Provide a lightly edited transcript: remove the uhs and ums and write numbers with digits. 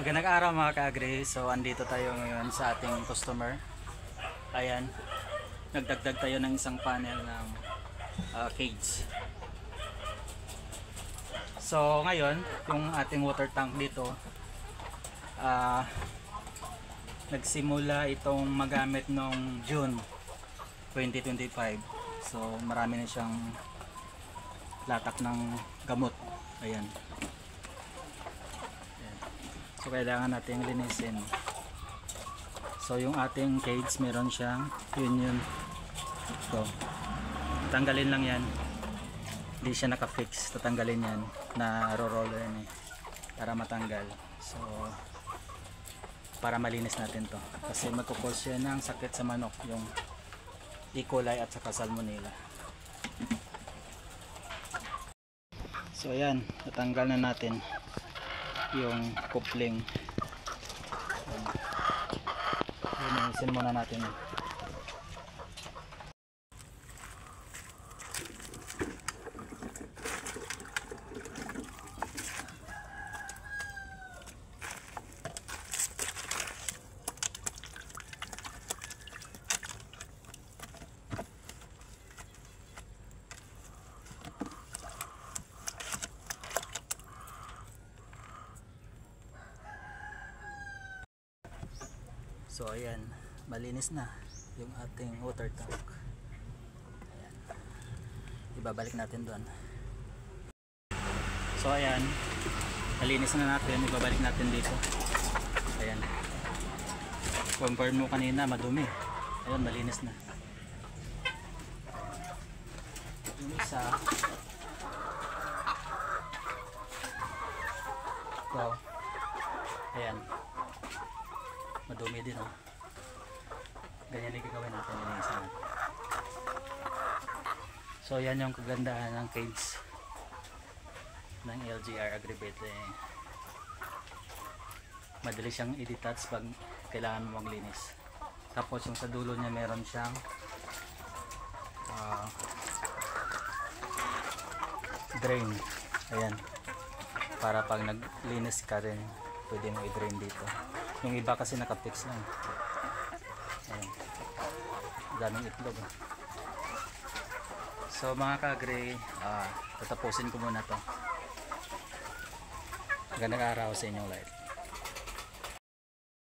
Magandang araw mga ka-agri. So andito tayo ngayon sa ating customer. Ayan, nagdagdag tayo ng isang panel ng cage. So ngayon, yung ating water tank dito nagsimula itong magamit noong June 2025. So marami na siyang latak ng gamot. Ayan. So kailangan natin linisin. So yung ating cage meron siyang yun. So tanggalin lang yan. Hindi siya naka-fix. Tatanggalin yan na roller yan para matanggal. So para malinis natin to. Kasi magkukause yan ng sakit sa manok, yung E. coli at saka salmonella. So ayan, natanggal na natin yung coupling. Linisin muna natin. So ayan, malinis na yung ating water tank. Ayan. Ibabalik natin doon. So ayan, malinis na natin, ibabalik natin dito. Ayan. Compare mo kanina, madumi. Ayan, malinis na. Yung isa, wow. Ayan, madumi din, oh. Ganyan yung gagawin natin, linisan. So yan yung kagandahan ng cage ng LGR Agribet. Madali siyang i-detach pag kailangan mo maglinis. Tapos yung sa dulo niya meron siyang drain. Ayan, para pag naglinis ka rin pwede mo i-drain dito. Yung iba kasi naka-fix lang. Ayan, daming itlog. So mga ka-agri, tatapusin ko muna to. Magandang araw sa inyong lahat.